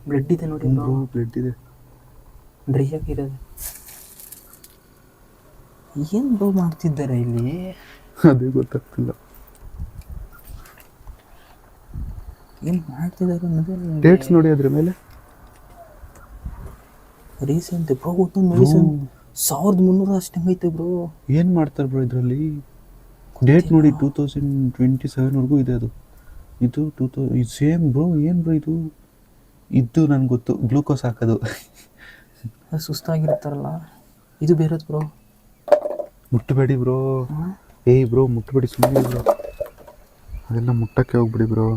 [SPEAKER 2] ಬ್ಲಡ್ ಇದೆ ನೋಡಿ ಬ್ರೋ.
[SPEAKER 1] ಬ್ಲಡ್ ಇದೆ,
[SPEAKER 2] ಡ್ರೈ ಆಗಿರೋದು. ಏನು ಬ್ರೋ ಮಾಡ್ತಿದ್ದಾರೆ ಇಲ್ಲಿ?
[SPEAKER 1] ಅದೇ ಗೊತ್ತಾಗ್ತಿಲ್ಲ
[SPEAKER 2] ಏನು ಮಾಡ್ತಿದ್ದಾರೆ ಅನ್ನೋದು.
[SPEAKER 1] ಡೇಟ್ಸ್ ನೋಡಿ ಅದ್ರ ಮೇಲೆ.
[SPEAKER 2] Recent bro. ಗೊತ್ತೊಂದು ಮೆಡಿಸಿನ್ 1300 ಅಷ್ಟು ಹೆಂಗೈತೆ ಬ್ರೋ?
[SPEAKER 1] ಏನು ಮಾಡ್ತಾರೆ ಬ್ರೋ ಇದರಲ್ಲಿ? ಡೇಟ್ ನೋಡಿ 2027ವರೆಗೂ ಇದೆ ಅದು. ಇದು ಇದು ಸೇಮ್ ಬ್ರೋ. ಏನು ಬ್ರೋ ಇದು ನನಗೆ ಗೊತ್ತು, ಗ್ಲೂಕೋಸ್ ಹಾಕೋದು.
[SPEAKER 2] ಸುಸ್ತಾಗಿರ್ತಾರಲ್ಲ, ಇದು ಬೇರೆ ಬ್ರೋ.
[SPEAKER 1] ಮುಟ್ಟಬೇಡಿ ಬ್ರೋ. ಬ್ರೋ ಮುಟ್ಟಬೇಡಿ, ಸುಮ್ಮನೆ ಬ್ರೋ. ಅದೆಲ್ಲ ಮುಟ್ಟಕ್ಕೆ ಹೋಗ್ಬಿಡಿ ಬ್ರೋ.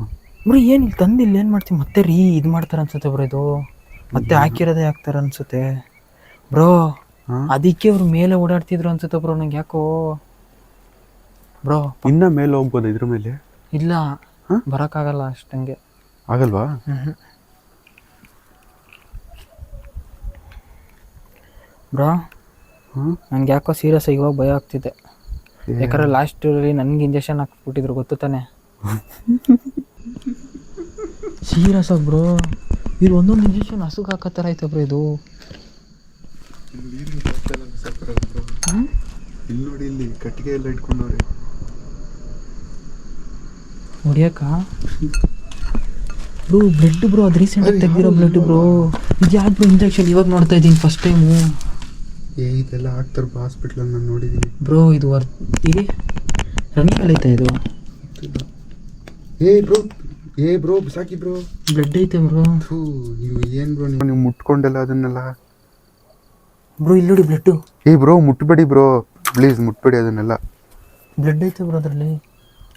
[SPEAKER 2] ಬ್ರೋ ಏನು ಇಲ್ಲಿ ತಂದಿಲ್ಲ, ಏನು ಮಾಡ್ತೀವಿ ಮತ್ತೆ ಇದು ಮಾಡ್ತಾರೆ ಅನ್ಸುತ್ತೆ ಬ್ರೋ. ಇದು ಮತ್ತೆ ಹಾಕಿರೋದೇ ಹಾಕ್ತಾರೆ ಅನ್ಸುತ್ತೆ ಬ್ರೋ. ಅದಕ್ಕೆ ಅವ್ರು ಮೇಲೆ ಓಡಾಡ್ತಿದ್ರು ಅನ್ಸುತ್ತೆ ಬ್ರೋ. ನಂಗೆ ಯಾಕೋ ಬ್ರೋ
[SPEAKER 1] ಇನ್ನ ಮೇಲೆ ಹೋಗ್ಬೋದು ಇದ್ರ ಮೇಲೆ.
[SPEAKER 2] ಇಲ್ಲ, ಬರೋಕ್ಕಾಗಲ್ಲ ಅಷ್ಟಂಗೆ.
[SPEAKER 1] ಆಗಲ್ವಾ?
[SPEAKER 2] ಬ್ರೋ ನಂಗೆ ಯಾಕೋ ಸೀರಿಯಸ್ ಆಗಿ ಇವಾಗ ಭಯ ಆಗ್ತಿದೆ. ಯಾಕಂದ್ರೆ ಲಾಸ್ಟಲ್ಲಿ ನನಗೆ ಇಂಜೆಕ್ಷನ್ ಹಾಕ್ಬಿಟ್ಟಿದ್ರು, ಗೊತ್ತು ತಾನೆ? ಸೀರಿಯಸ್ ಆಗಿ ಬ್ರೋ, ಇದು ಒಂದೊಂದು ಇಂಜೆಕ್ಷನ್ ಹಸುಗೆ ಹಾಕೋ ಥರ ಐತೆ ಬ್ರೋ ಇದು.
[SPEAKER 1] ಇಲ್ಲಿ ನೋಡಿ, ಇಲ್ಲಿ ಕಟ್ಟಿಗೆ ಎಲ್ಲ ಇಟ್ಕೊಂಡವ್ರೆ
[SPEAKER 2] ಹೊಡಿಯಕ್ಕ ಬ್ರೋ. ಬ್ಲಡ್ ಬ್ರೋ, ಅದು ರೀಸೆಂಟಾಗಿ ತೆಗ್ದಿರೋ ಬ್ಲಡ್ ಬ್ರೋ. ಇದು ಯಾಕೆ ಬ್ರೋ ಇಂಜೆಕ್ಷನ್ ಇವಾಗ ನೋಡ್ತಾ ಇದ್ದೀನಿ ಫಸ್ಟ್ ಟೈಮು.
[SPEAKER 1] ಇದೆಲ್ಲ ಹಾಕ್ತಾರೆ ಹಾಸ್ಪಿಟ್ಲಲ್ಲಿ, ನಾನು ನೋಡಿದ್ದೀನಿ
[SPEAKER 2] ಬ್ರೋ. ಇದು ಇಲ್ಲಿ ರನ್ನಿಂಗ್ ಅಲ್ಲಿ ಐತೆ ಇದು.
[SPEAKER 1] ಬ್ರೋ ಬಿಸಾಕಿ ಬ್ರೋ.
[SPEAKER 2] ಬ್ಲಡ್ ಐತೆ ಬ್ರೋ.
[SPEAKER 1] ನೀವು ಏನು ಬ್ರೋ, ನೀವು ಮುಟ್ಕೊಂಡೆಲ್ಲ ಅದನ್ನೆಲ್ಲ
[SPEAKER 2] ಬ್ರೋ. ಇಲ್ಲಿ ನೋಡಿ ಬ್ಲಡ್ಡು.
[SPEAKER 1] ಬ್ರೋ ಮುಟ್ಬೇಡಿ ಬ್ರೋ, ಪ್ಲೀಸ್ ಮುಟ್ಬೇಡಿ ಅದನ್ನೆಲ್ಲ.
[SPEAKER 2] ಬ್ಲಡ್ ಐತೆ ಬ್ರೋ ಅದರಲ್ಲಿ.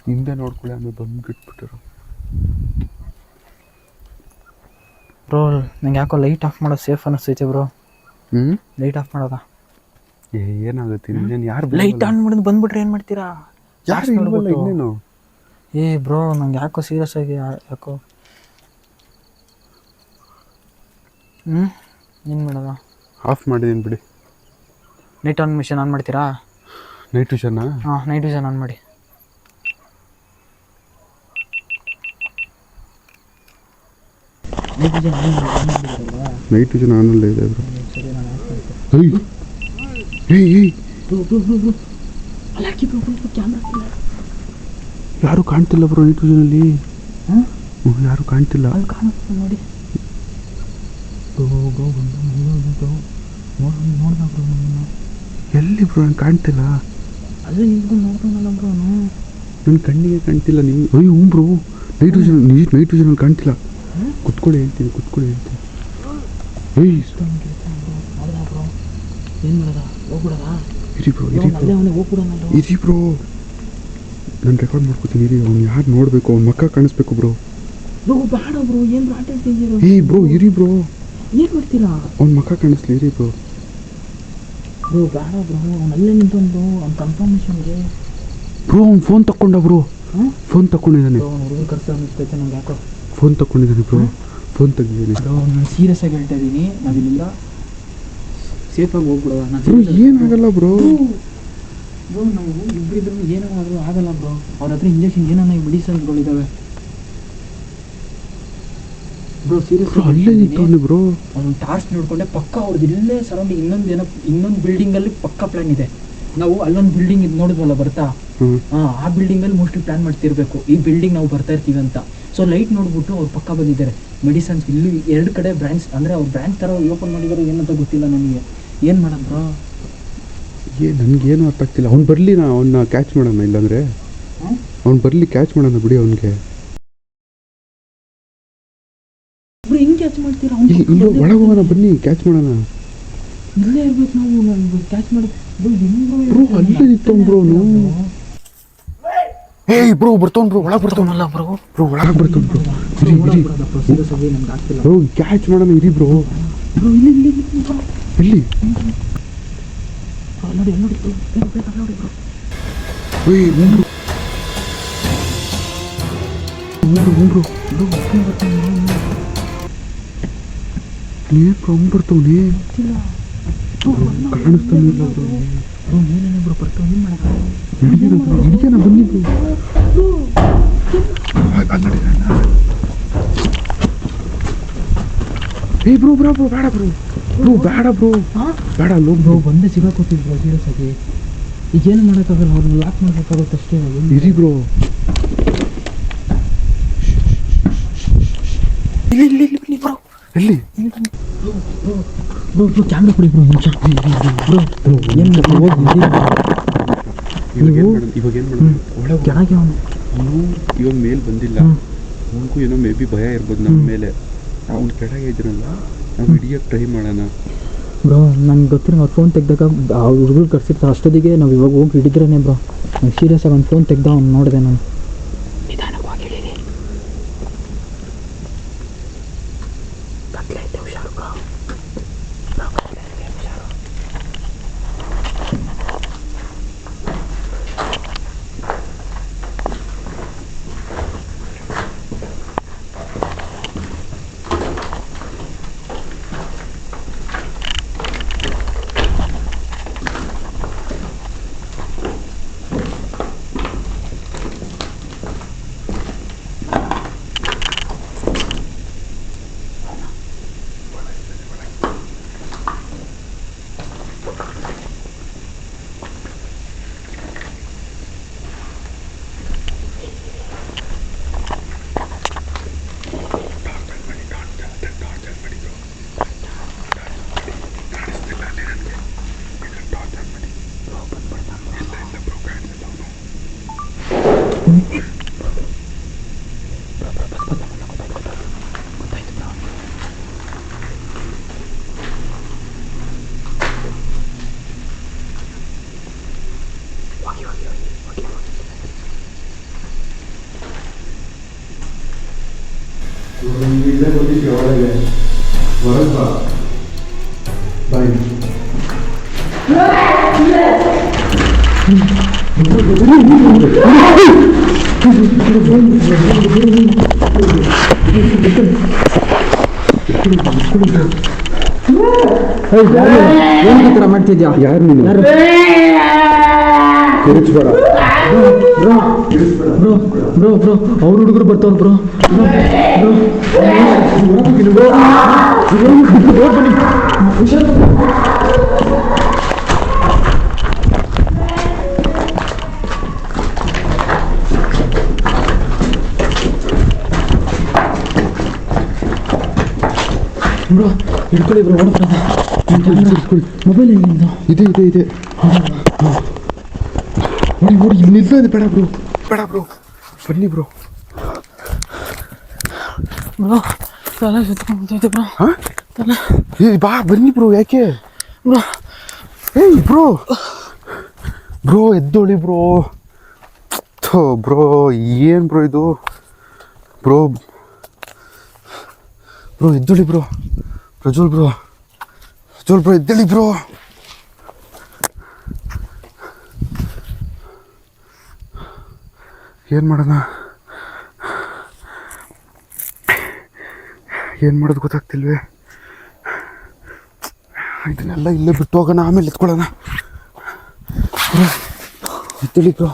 [SPEAKER 1] ಹಿಂದೆ ನೋಡ್ಕೊಳ್ಳಿ, ಆಮೇಲೆ ಬಂದು ಬಿಟ್ಬಿಟ್ಟರು
[SPEAKER 2] ಬ್ರೋ ನಂಗೆ ಯಾಕೋ ಲೈಟ್ ಆಫ್ ಮಾಡೋದು ಸೇಫ್ ಅನ್ನಿಸ್ತೈತೆ ಬ್ರೋ.
[SPEAKER 1] ಹ್ಞೂ
[SPEAKER 2] ಲೈಟ್ ಆಫ್ ಮಾಡೋದಾ?
[SPEAKER 1] ಏನಾಗುತ್ತೆ ಇನ್ನೇನು ಯಾರು
[SPEAKER 2] ಲೈಟ್ ಆನ್ ಮಾಡಿದ್ ಬಂದ್ಬಿಟ್ರೆ ಏನು ಮಾಡ್ತೀರಾ?
[SPEAKER 1] ಯಾರು ಇಲ್ವಲ್ಲ ಇನ್ನೇನು.
[SPEAKER 2] ಏ ಬ್ರೋ ನಂಗೆ ಯಾಕೋ ಸೀರಿಯಸ್ ಆಗಿ ಯಾಕೋ ಏನು ಮಾಡೋದ?
[SPEAKER 1] ಆಫ್ ಮಾಡಿದ್ದೀನಿ ಬಿಡಿ.
[SPEAKER 2] ನೈಟ್ ಆನ್ ಮಿಷನ್ ಆನ್ ಮಾಡ್ತೀರಾ?
[SPEAKER 1] ನೈಟ್ ವಿಷನ್ನ?
[SPEAKER 2] ಹಾಂ ನೈಟ್ ವಿಷನ್ ಆನ್ ಮಾಡಿ.
[SPEAKER 1] ನೈಟ್ ವಿಷನ್ ಆನಲ್ಲ ಇದೆ ಬ್ರೋ. ಯಾರು ಕಾಣ್ತಿಲ್ಲ ಬ್ರೋ ನೈಟ್ ವಿಷನಲ್ಲಿ. ಯಾರು ಕಾಣ್ತಿಲ್ಲ.
[SPEAKER 2] ನೋಡಿ
[SPEAKER 1] ಎಲ್ಲಿ ಬ್ರೋ ನಂಗೆ ಕಾಣ್ತಿಲ್ಲ.
[SPEAKER 2] ಅಲ್ಲೇ ನಿಂತ್ಕೊಂಡು ನೋಡ್ತಾನಲ್ಲ ಬ್ರೋ.
[SPEAKER 1] ನನ್ನ ಕಣ್ಣಿಗೆ ಕಾಣ್ತಿಲ್ಲ. ನಿಮ್ಗೆ ಹ್ಞೂ ಬ್ರೋ ನೈಟ್ ವಿಷನ್ ನೈಟ್ ವಿಷನಲ್ಲಿ ಕಾಣ್ತಿಲ್ಲ. ಕುತ್ಕೊಳ್ಳಿ ಹೇಳ್ತೀನಿ ಏಯ್
[SPEAKER 2] ಏನು ಮಾಡೋದ? ಹೋಗ್ಬಿಡೋದಾ?
[SPEAKER 1] ಇರಿ ಬ್ರೋ ನಾನು ರೆಕಾರ್ಡ್ ಮಾಡ್ಕೊತೀನಿ. ಇರಿ ಅವ್ನು ಯಾರು ನೋಡಬೇಕು, ಅವ್ನ ಮಕ್ಕ ಕಾಣಿಸ್ಬೇಕು ಬ್ರೋ.
[SPEAKER 2] ಬೇಡ ಬ್ರೋ, ಏನು ಆಟ ಆಡ್ತಿದ್ದೀರೋ?
[SPEAKER 1] ಏಯ್ ಬ್ರೋ ಇರಿ ಬ್ರೋ,
[SPEAKER 2] ಏನು ಮಾಡ್ತೀರಾ?
[SPEAKER 1] ಅವ್ನ ಮಕ್ಕ ಕಾಣಿಸ್ಲಿ. ಇರಿ ಬ್ರೋ
[SPEAKER 2] ಬೇಡ ಬ್ರೋ, ಅವನಲ್ಲೇ ನಿಂತೊಂದು ಅವ್ನ ಕನ್ಫರ್ಮೇಷನ್ಗೆ.
[SPEAKER 1] ಬ್ರೋ ಅವ್ನು ಫೋನ್ ತಗೊಂಡ ಬ್ರೋ. ಫೋನ್ ತಗೊಂಡಿದ್ದಾನೆ.
[SPEAKER 2] ಹುಡುಗನ ಖರ್ಚು ಅನ್ನಿಸ್ತೈತೆ ನಂಗೆ ಯಾಕೋ.
[SPEAKER 1] ಫೋನ್ ತಗೊಂಡಿದ್ದಾನೆ ಬ್ರೋ. ಫೋನ್ ತೆಗಿದ್ದೀನಿ
[SPEAKER 2] ಬ್ರೋ. ನಾನು ಸೀರಿಯಸ್ ಆಗಿ ಹೇಳ್ತಾ ಇದ್ದೀನಿ, ನಾವಿಲ್ಲಿಂದ ಸೇಫಾಗಿ ಹೋಗ್ಬಿಡೋಣ.
[SPEAKER 1] ಬ್ರೋ ಏನಾಗಲ್ಲ ಬ್ರೋ.
[SPEAKER 2] ಬ್ರೋ ನಾವು ಇಬ್ಬರಿದ್ರು ಏನಾದರೂ ಆಗಲ್ಲ ಬ್ರೋ. ಅವ್ರ ಹತ್ರ ಇಂಜೆಕ್ಷನ್ ಏನಾನ ಮೆಡಿಸನ್ಗಳಿದ್ದಾವೆ ಬ್ರೋ. ಸೀರಿಯಸ್
[SPEAKER 1] ಅಲ್ಲೇ ನಿಂತವನೆ ಬ್ರೋ.
[SPEAKER 2] ಅವ್ನು ಟಾರ್ಚ್ ನೋಡ್ಕೊಂಡೆ ಪಕ್ಕ ಅವ್ರದ್ದು ಇಲ್ಲೇ ಸರೌಂಡಿಂಗ್ ಇನ್ನೊಂದು ಬಿಲ್ಡಿಂಗಲ್ಲಿ ಪಕ್ಕ ಪ್ಲ್ಯಾನ್ ಇದೆ. ನಾವು ಅಲ್ಲೊಂದು ಬಿಲ್ಡಿಂಗ್ ಇದು ನೋಡಿದ್ವಲ್ಲ ಬರ್ತಾ, ಆ ಬಿಲ್ಡಿಂಗಲ್ಲಿ ಮೋಸ್ಟ್ಲಿ ಪ್ಲ್ಯಾನ್ ಮಾಡ್ತಿರ್ಬೇಕು ಈ ಬಿಲ್ಡಿಂಗ್ ನಾವು ಬರ್ತಾ ಇರ್ತೀವಿ ಅಂತ. ಸೊ ಲೈಟ್ ನೋಡ್ಬಿಟ್ಟು ಅವ್ರು ಪಕ್ಕ ಬಂದಿದ್ದಾರೆ. ಮೆಡಿಸನ್ಸ್ ಇಲ್ಲಿ 2 ಕಡೆ ಬ್ರ್ಯಾಂಚ್, ಅಂದರೆ ಅವ್ರು ಬ್ರ್ಯಾಂಚ್ ಥರ ಓಪನ್ ಮಾಡಿದ್ದಾರೆ. ಏನಂತ ಗೊತ್ತಿಲ್ಲ ನನಗೆ. ಏನು ಮಾಡೋದು ಬ್ರೋ?
[SPEAKER 1] ನನಗೇನು ಅರ್ಥ ಆಗ್ತಿಲ್ಲ. ಅವ್ನು ಬರಲಿ, ಅವನ್ನ ಕ್ಯಾಚ್ ಮಾಡೋಣ. ಇಲ್ಲಾಂದರೆ ಅವ್ನು ಬರಲಿ, ಕ್ಯಾಚ್ ಮಾಡೋಣ ಬಿಡಿ ಅವನಿಗೆ.
[SPEAKER 2] ಹಿಂಗೆ ಕ್ಯಾಚ್ ಮಾಡ್ತೀರಾ?
[SPEAKER 1] ಇಲ್ಲ ಒಳಗೆ ಹೋಗೋಣ ಬನ್ನಿ, ಕ್ಯಾಚ್ ಮಾಡೋಣ.
[SPEAKER 2] ಇಲ್ಲೇ ಇರ್ಬೇಕು ನಾವು ಕ್ಯಾಚ್ ಮಾಡಿ.
[SPEAKER 1] ಬ್ರೋ ಅಲ್ಲೇ ನಿಂತವ್ನು ಬ್ರೋ. ಏಯ್ ಬ್ರೋ ಬರ್ತಾವ್ನು ಬ್ರೋ, ಒಳಗೆ ಬರ್ತಾವನಲ್ಲ ಬ್ರೋ. ಒಳಗೆ ಬರ್ತಾವ್ನು ಬ್ರೋ. ಬ್ರೋ ಕ್ಯಾಚ್ ಮಾಡೋಣ. ಇರಿ ಬ್ರೋ. ಎಲ್ಲಿ
[SPEAKER 2] ನೋಡಿ ನೋಡಿ ನೋಡಿ ಬ್ರೋ.
[SPEAKER 1] ಏಯ್ ಬರ್ತಾವನೆ ಕಾಣಿಸ್ತಾನೆ ಇಲ್ಲ ಬ್ರೋ.
[SPEAKER 2] ಏನೇನು ಬ್ರೋ ಬರ್ತಾವ? ಏನು ಮಾಡೋದು?
[SPEAKER 1] ಹಿಡಿಯೋಣ ಬನ್ನಿ ಬ್ರೋ. ಏಯ್ ಬ್ರೋ ಬೇಡ ಬ್ರೋ. ಬೇಡ ಬ್ರೋ. ಬೇಡ ಲೋ
[SPEAKER 2] ಬ್ರೋ. ಬಂದೇ ಸಿಗಾಕೋತೀವಿ ಬ್ರೋ ಸೀರಿಯಸ್ ಆಗಿ. ಈಗೇನು ಮಾಡೋಕ್ಕಾಗಲ್ಲ, ಅವ್ರನ್ನ ಲಾಕ್ ಮಾಡಬೇಕಾಗುತ್ತೆ ಅಷ್ಟೇ.
[SPEAKER 1] ಇರಿ ಬ್ರೋ.
[SPEAKER 2] ಇಲ್ಲಿ ಬನ್ನಿ ಬ್ರೋ.
[SPEAKER 1] ಎಲ್ಲಿ
[SPEAKER 2] ಬ್ರೋ ಕ್ಯಾಮ್ರಾ ಕೊಡಿ ಬ್ರೋ. ನಿಮಿಷ ಬ್ರೋ. ಏನು ಹೋಗಿ
[SPEAKER 1] ಇವಾಗ ಏನು ಮಾಡೋದು? ಒಳಗೆ
[SPEAKER 2] ಕೆಳಗೆ ಅವನು
[SPEAKER 1] ಇವಾಗ ಮೇಲೆ ಬಂದಿಲ್ಲ. ಅವನಿಗೂ ಏನೋ ಮೇ ಬಿ ಭಯ ಇರ್ಬೋದು ನಮ್ಮ ಮೇಲೆ. ಅವ್ನು ಕೆಳಗೆ ಇದ್ರಲ್ಲ, ನಾವು ಹಿಡಿಯೋಕ್ಕೆ ಟ್ರೈ ಮಾಡೋಣ
[SPEAKER 2] ಬ್ರೋ. ನಂಗೆ ಗೊತ್ತಿರೋ ಅವ್ರು ಫೋನ್ ತೆಗ್ದಾಗ ಅವ್ರು ಹುಡುಗರು ಕರ್ಸಿರ್ತಾರೆ. ಅಷ್ಟೊತ್ತಿಗೆ ನಾವು ಇವಾಗ ಹೋಗಿ ಹಿಡಿದ್ರೇನೆ ಬ್ರೋ. ನಂಗೆ ಸೀರಿಯಸ್ ಆಗಿ ಅವ್ನು ಫೋನ್ ತೆಗ್ದ ಅವ್ನು ನೋಡಿದೆ ನಾನು. ನಿಧಾನವಾಗಿ ಹಿಡೀರಿ. ಕತ್ಲೈತೆ, ಹುಷಾರು ಬ್ರೋ. ಹುಷಾರು. ಏನು ಈ ಥರ ಮಾಡ್ತಿದ್ಯಾ?
[SPEAKER 1] ಯಾರು ನೀನು? ಕಿರಿಚ್ಬೇಡ
[SPEAKER 2] ಬ್ರೋ ಅವ್ರ ಹುಡುಗರು ಬರ್ತಾವ್ರು ಬ್ರೋ. ಬ್ರೋ ಹಿಡ್ಕೊಳ್ಳಿ ಬ್ರೋ, ಓಡ್ತಾರೆ. ಮೊಬೈಲ್ ಎಲ್ಲಿಂದ?
[SPEAKER 1] ಇದೆ ನೋಡಿ ಇಲ್ಲಿ ನಿಲ್ಸೋದು. ಬೇಡ ಬ್ರೋ ಬನ್ನಿ ಬ್ರೋ.
[SPEAKER 2] ತಲೆ ಸುತ್ಕೊಂಡ್ಬಿಟ್ಟೈತೆ ಬ್ರೋ. ತಲೆ
[SPEAKER 1] ಬಾ ಬನ್ನಿ ಬ್ರೋ. ಯಾಕೆ
[SPEAKER 2] ಬ್ರೋ?
[SPEAKER 1] ಬ್ರೋ ಎದ್ದೋಳಿ ಬ್ರೋ. ಬ್ರೋ ಏನು ಬ್ರೋ ಇದು? ಬ್ರೋ ಎದ್ದೋಳಿ ಬ್ರೋ. ಪ್ರಜ್ವಲ್ ಬ್ರೋ ಎದ್ದೇಳಿ ಬ್ರೋ. ಏನು ಮಾಡೋದು ಗೊತ್ತಾಗ್ತಿಲ್ವೇ? ಇದನ್ನೆಲ್ಲ ಇಲ್ಲೇ ಬಿಟ್ಟು ಹೋಗೋಣ, ಆಮೇಲೆ ಎತ್ಕೊಳ್ಳೋಣ. ಎದ್ದೇಳಿ ಬ್ರೋ.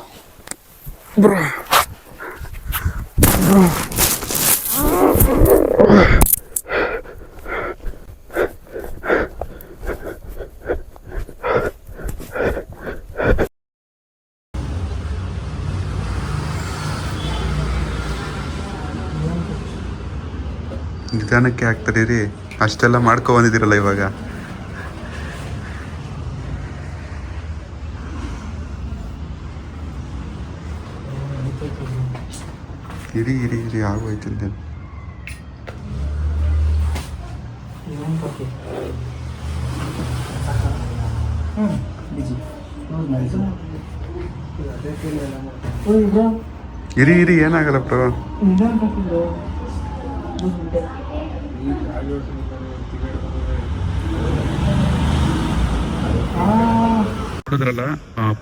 [SPEAKER 1] ನಿಧಾನಕ್ಕೆ ಆಗ್ತಾರೆ ರೀ, ಅಷ್ಟೆಲ್ಲ ಮಾಡ್ಕೊ ಬಂದಿದ್ದೀರಲ್ಲ ಇವಾಗ. ಇರಿ ಆಗೋಯ್ತು ಅಂತೇನು. ಇರಿ ಏನಾಗಲ್ಲ ಬ್ರೋ. ನೋಡಿದ್ರಲ್ಲ,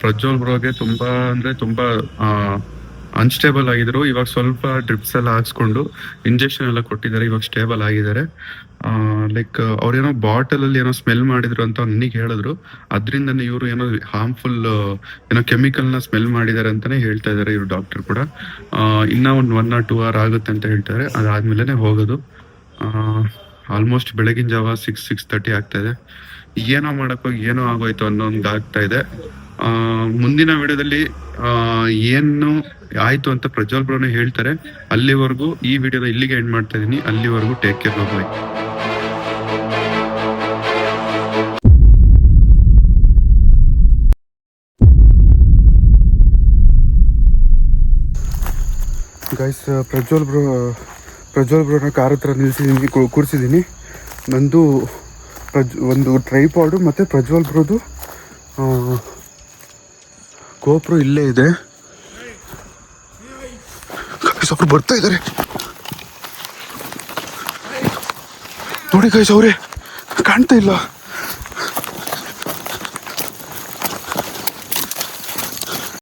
[SPEAKER 1] ಪ್ರಜ್ವಲ್ ಬ್ರೋಗೆ ತುಂಬಾ ಅನ್ಸ್ಟೇಬಲ್ ಆಗಿದ್ರು. ಇವಾಗ ಸ್ವಲ್ಪ ಡ್ರಿಪ್ಸ್ ಎಲ್ಲ ಹಾಕ್ಸ್ಕೊಂಡು ಇಂಜೆಕ್ಷನ್ ಎಲ್ಲ ಕೊಟ್ಟಿದ್ದಾರೆ. ಇವಾಗ ಸ್ಟೇಬಲ್ ಆಗಿದ್ದಾರೆ. ಲೈಕ್ ಅವ್ರೇನೋ ಬಾಟಲ್ ಅಲ್ಲಿ ಏನೋ ಸ್ಮೆಲ್ ಮಾಡಿದ್ರು ಅಂತ ನನಗೆ ಹೇಳಿದ್ರು. ಅದರಿಂದನೇ ಇವರು ಏನೋ ಹಾರ್ಮ್ಫುಲ್ ಏನೋ ಕೆಮಿಕಲ್ನ ಸ್ಮೆಲ್ ಮಾಡಿದ್ದಾರೆ ಅಂತಾನೆ ಹೇಳ್ತಾ ಇದ್ದಾರೆ ಇವ್ರು ಡಾಕ್ಟರ್ ಕೂಡ. ಇನ್ನ ಒಂದು 1 or 2 hour ಆಗುತ್ತೆ ಅಂತ ಹೇಳ್ತಾರೆ. ಅದಾದ್ಮೇಲೆ ಹೋಗೋದು. ಆಲ್ಮೋಸ್ಟ್ ಬೆಳಗಿನ ಜಾವ 6:30 ಆಗ್ತಾ ಇದೆ. ಏನೋ ಮಾಡಕ್ಕೋಗಿ ಏನೋ ಆಗೋಯ್ತು ಅನ್ನೋಂಗ್ ಆಗ್ತಾ ಇದೆ. ಮುಂದಿನ ವಿಡಿಯೋದಲ್ಲಿ ಏನು ಆಯ್ತು ಅಂತ ಪ್ರಜ್ವಲ್ ಬ್ರೋನೇ ಹೇಳ್ತಾರೆ. ಅಲ್ಲಿವರೆಗೂ ಈ ವಿಡಿಯೋನ ಇಲ್ಲಿಗೆ ಎಂಡ್ ಮಾಡ್ತಾ ಇದೀನಿ. ಅಲ್ಲಿವರೆಗೂ ಟೇಕ್ ಕೇರ್, ಬಾಯ್. ಗೈಸ್, ಪ್ರಜ್ವಲ್ ಬ್ರೋನ ಕಾರ್ ಹತ್ರ ನಿಲ್ಸಿದ್ದೀನಿ, ಕೂರಿಸಿದ್ದೀನಿ. ನಂದು ಒಂದು ಟ್ರೈಪಾಡು ಮತ್ತು ಪ್ರಜ್ವಲ್ ಬ್ರೋದು ಗೋಪ್ರೋ ಇಲ್ಲೇ ಇದೆ. ಅವ್ರು ಬರ್ತಾ ಇದ್ದಾರೆ ನೋಡಿ ಗೈಸ್. ಅವರೇ ಕಾಣ್ತಾ ಇಲ್ಲ.